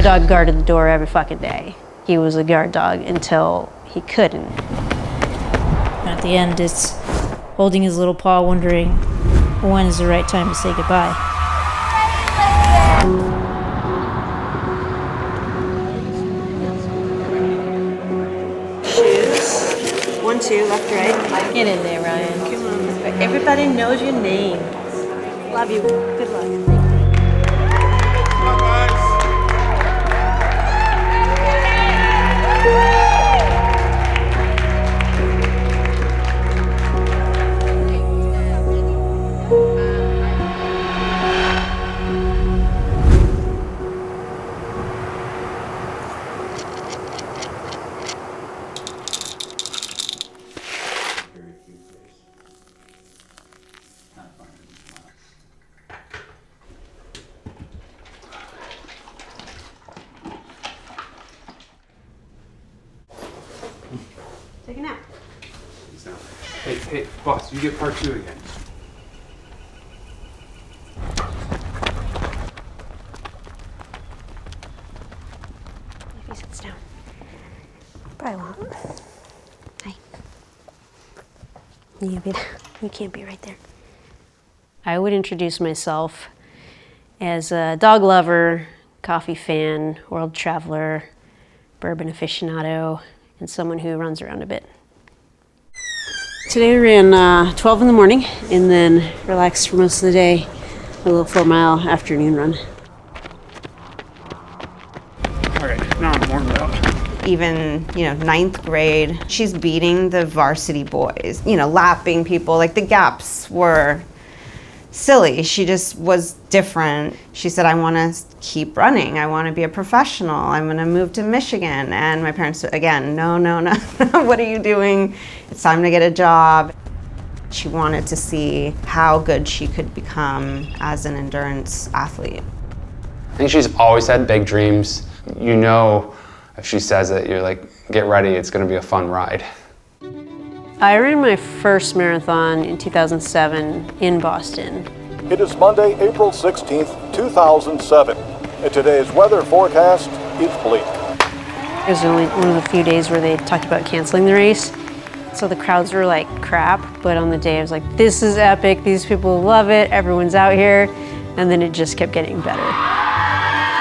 My dog guarded the door every fucking day. He was a guard dog until he couldn't. At the end, it's holding his little paw, wondering when is the right time to say goodbye. Shoes. 1, 2, left, right. Get in there, Ryan. Come on. Everybody knows your name. Love you. Good luck. Take a nap. Hey, boss, you get part 2 again. If he sits down. Probably won't. Hi. You can't be right there. I would introduce myself as a dog lover, coffee fan, world traveler, bourbon aficionado, and someone who runs around a bit. Today we ran 12 in the morning and then relaxed for most of the day, a little 4-mile afternoon run. All right, now I'm warmed up. Even, 9th grade, she's beating the varsity boys, lapping people. Like, the gaps were silly. She just was different. She said, I want to keep running. I want to be a professional. I'm going to move to Michigan. And my parents, again, no. What are you doing? It's time to get a job. She wanted to see how good she could become as an endurance athlete. I think she's always had big dreams. If she says it, you're like, get ready, it's going to be a fun ride. I ran my first marathon in 2007 in Boston. It is Monday, April 16th, 2007, and today's weather forecast is bleak. It was only one of the few days where they talked about canceling the race. So the crowds were like crap, but on the day I was like, this is epic, these people love it, everyone's out here, and then it just kept getting better.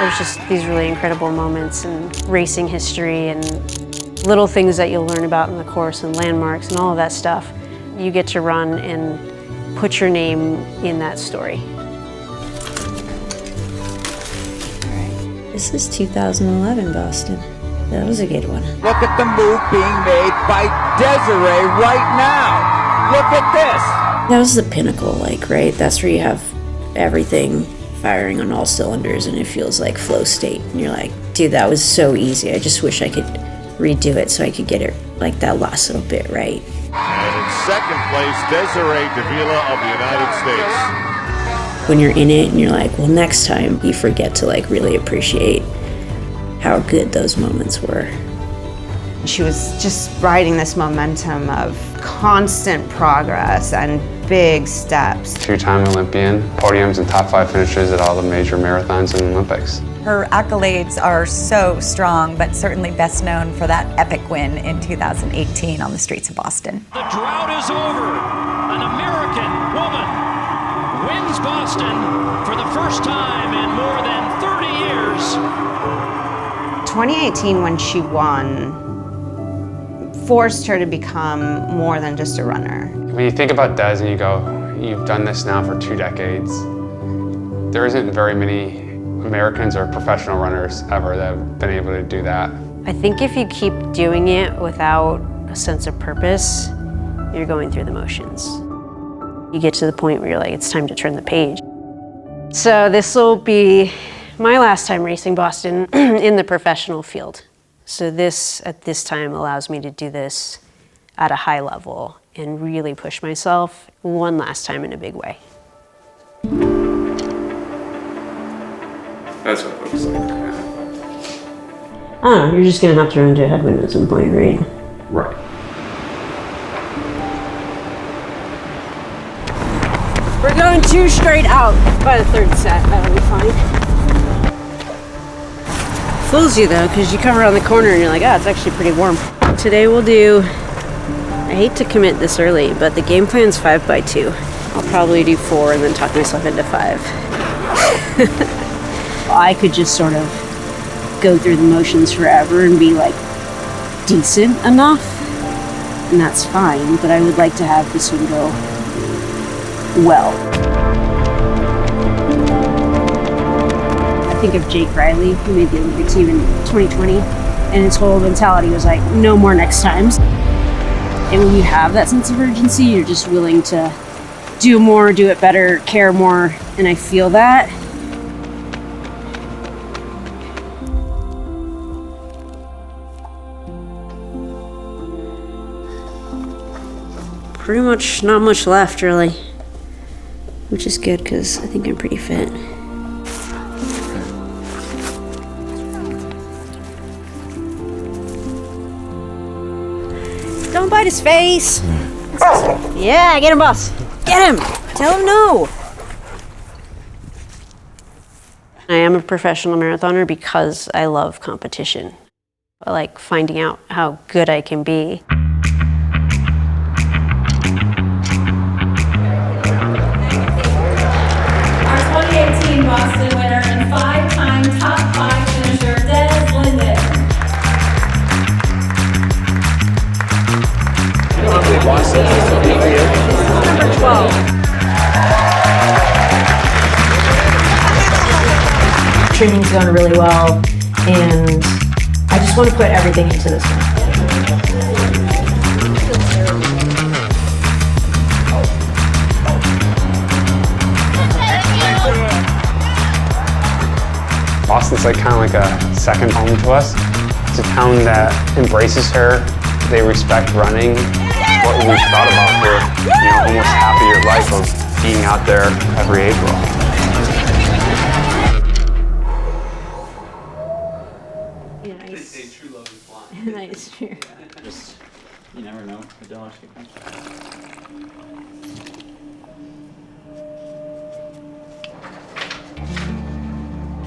There's just these really incredible moments in racing history and little things that you'll learn about in the course and landmarks and all of that stuff. You get to run and put your name in that story. All right, this is 2011 Boston. That was a good one. Look at the move being made by Desiree right now. Look at this. That was the pinnacle, right? That's where you have everything firing on all cylinders and it feels like flow state. And you're like, dude, that was so easy. I just wish I could redo it so I could get it like that last little bit right. And in second place, Desiree Davila of the United States. When you're in it and you're like, well, next time, you forget to really appreciate how good those moments were. She was just riding this momentum of constant progress and big steps. 2-time Olympian, podiums and top 5 finishes at all the major marathons and Olympics. Her accolades are so strong, but certainly best known for that epic win in 2018 on the streets of Boston. The drought is over. An American woman wins Boston for the first time in more than 30 years. 2018, when she won, forced her to become more than just a runner. When you think about Des and you go, you've done this now for 2 decades, there isn't very many Americans or professional runners ever that have been able to do that. I think if you keep doing it without a sense of purpose, you're going through the motions. You get to the point where you're like, it's time to turn the page. So this will be my last time racing Boston in the professional field. So this, at this time, allows me to do this at a high level and really push myself one last time in a big way. That's what it looks like. I don't know, you're just gonna have to run to a headwind at some point, right? Right. We're going 2 straight out by the 3rd set, that'll be fine. fools you though, because you come around the corner and you're like, it's actually pretty warm. Today we'll do, I hate to commit this early, but the game plan's 5x2. I'll probably do 4 and then talk myself into 5. I could just sort of go through the motions forever and be like decent enough, and that's fine, but I would like to have this one go well. I think of Jake Riley, who made the Olympic team in 2020, and his whole mentality was like, no more next times. And when you have that sense of urgency, you're just willing to do more, do it better, care more, and I feel that. Pretty much not much left, really, which is good because I think I'm pretty fit. Don't bite his face. Yeah, get him, boss. Get him. Tell him no. I am a professional marathoner because I love competition. I like finding out how good I can be. Our 2018 Boston winner and 5-time top 5 finisher, Des Linden. Number 12. Training's going really well, and I just want to put everything into this one. Boston's like kind of like a second home to us. It's a town that embraces her. They respect running. What we've thought about for almost half of your life of being out there every April. Nice. True love is blind. Nice. True. Just, you never know. The dollars could come.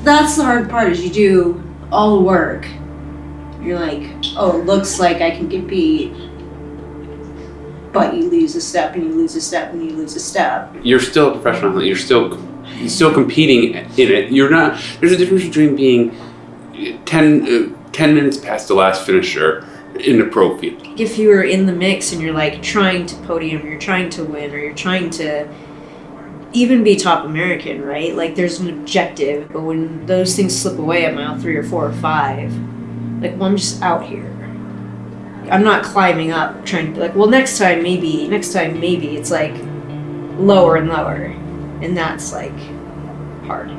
That's the hard part, is you do all the work. You're like, oh, it looks like I can compete. But you lose a step and you lose a step and you lose a step. You're still a professional athlete. You're still competing in it. You're not. There's a difference between being 10 minutes past the last finisher in the pro field. If you were in the mix and you're like trying to podium, you're trying to win, or you're trying to even be top American, right? Like there's an objective, but when those things slip away at mile 3 or 4 or 5, like, well, I'm just out here. I'm not climbing up trying to be like, well, next time maybe. It's like lower and lower, and that's like hard.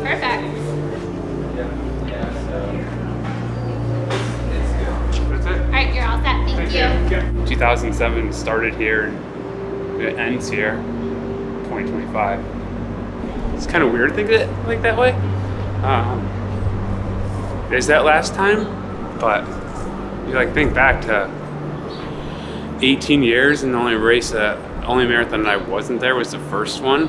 Perfect. 2007 started here and it ends here, 2025. It's kind of weird to think of it like that way. Is that last time? But you like think back to 18 years, and the only marathon that I wasn't there was the first one.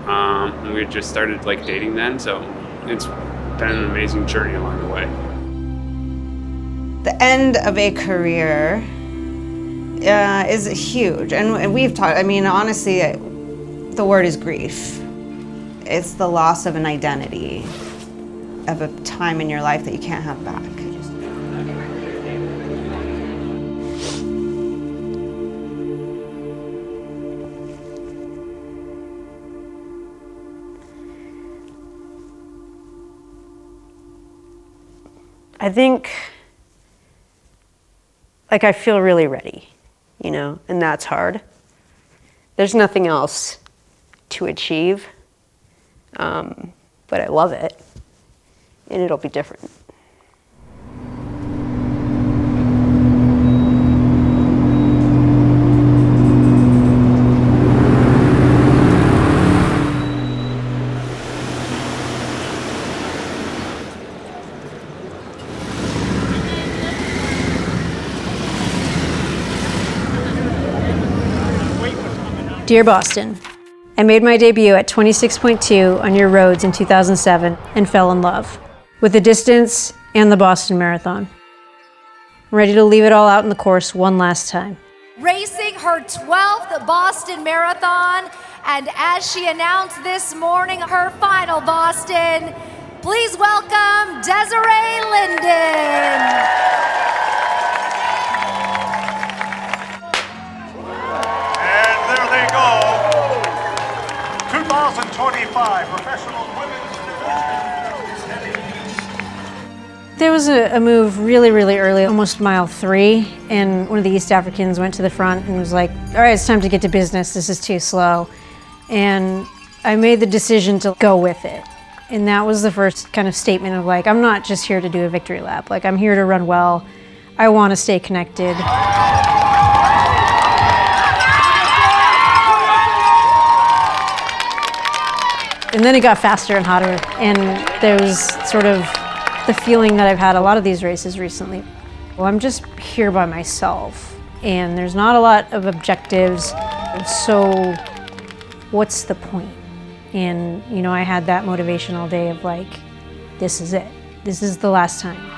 And we had just started like dating then, so it's been an amazing journey along the way. The end of a career is huge, and we've talked, I mean, honestly, the word is grief. It's the loss of an identity, of a time in your life that you can't have back. I think, like, I feel really ready, you know, and that's hard. There's nothing else to achieve, but I love it, and it'll be different. Dear Boston, I made my debut at 26.2 on your roads in 2007 and fell in love with the distance and the Boston Marathon. I'm ready to leave it all out in the course one last time. Racing her 12th Boston Marathon, and as she announced this morning her final Boston, please welcome Desiree Linden. And there they go. 2025 Professional Women's Division is heading east. There was a move really, really early, almost mile 3, and one of the East Africans went to the front and was like, all right, it's time to get to business, this is too slow. And I made the decision to go with it. And that was the first kind of statement of like, I'm not just here to do a victory lap, like I'm here to run well, I want to stay connected. And then it got faster and hotter, and there was sort of the feeling that I've had a lot of these races recently. Well, I'm just here by myself, and there's not a lot of objectives, so what's the point? And, you know, I had that motivation all day of like, this is it. This is the last time.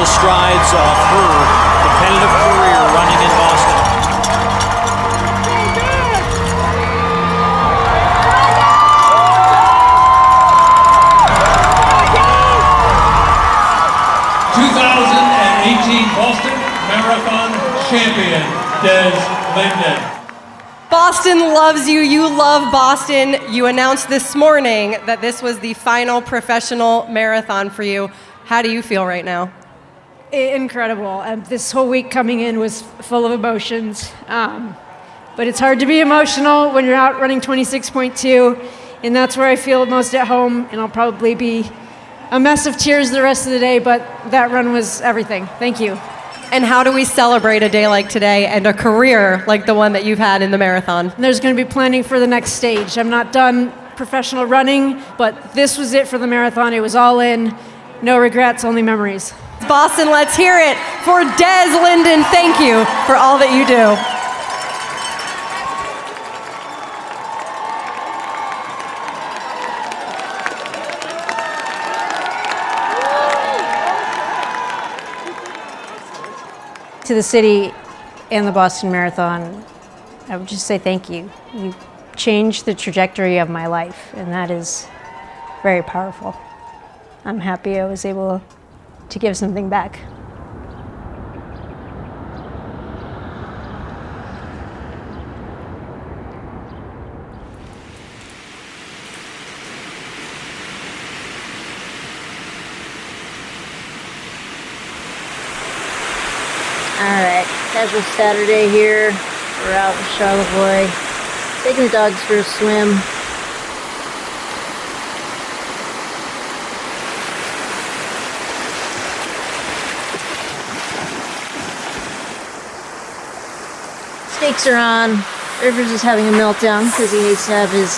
Strides of her competitive career running in Boston. Boston Marathon champion, Des Linden. Boston loves you. You love Boston. You announced this morning that this was the final professional marathon for you. How do you feel right now? Incredible. This whole week coming in was full of emotions. But it's hard to be emotional when you're out running 26.2, and that's where I feel most at home, and I'll probably be a mess of tears the rest of the day, but that run was everything. Thank you. And how do we celebrate a day like today and a career like the one that you've had in the marathon? There's going to be planning for the next stage. I'm not done professional running, but this was it for the marathon. It was all in. No regrets, only memories. Boston, let's hear it for Des Linden. Thank you for all that you do. To the city and the Boston Marathon, I would just say thank you. You changed the trajectory of my life, and that is very powerful. I'm happy I was able to give something back. Alright, casual Saturday here. We're out in Charlevoix, taking the dogs for a swim. Stakes are on. Rivers is having a meltdown because he needs to have his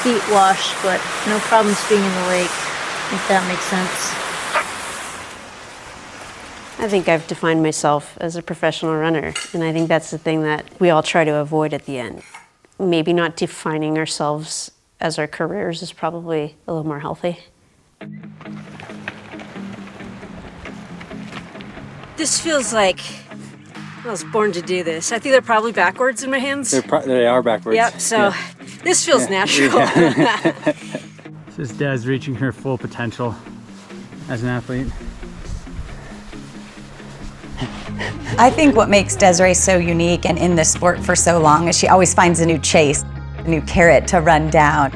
feet washed, but no problems being in the lake, if that makes sense. I think I've defined myself as a professional runner, and I think that's the thing that we all try to avoid at the end. Maybe not defining ourselves as our careers is probably a little more healthy. This feels like I was born to do this. I think they're probably backwards in my hands. They are backwards. Yep, so this feels natural. This is Des reaching her full potential as an athlete. I think what makes Desiree so unique and in this sport for so long is she always finds a new chase, a new carrot to run down.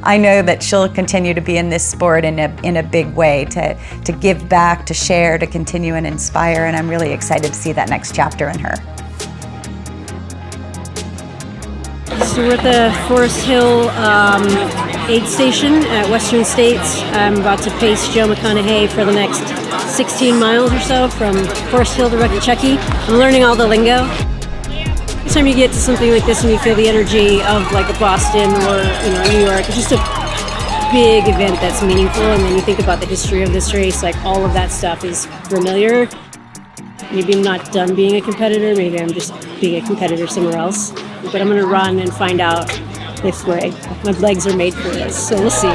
I know that she'll continue to be in this sport in a big way, to give back, to share, to continue and inspire, and I'm really excited to see that next chapter in her. So we're at the Forest Hill aid station at Western States. I'm about to pace Joe McConaughey for the next 16 miles or so from Forest Hill to Recalchucky. I'm learning all the lingo. Each time you get to something like this and you feel the energy of like a Boston or New York, it's just a big event that's meaningful. And then you think about the history of this race, like all of that stuff is familiar. Maybe I'm not done being a competitor. Maybe I'm just being a competitor somewhere else. But I'm going to run and find out if my legs are made for this. So we'll see.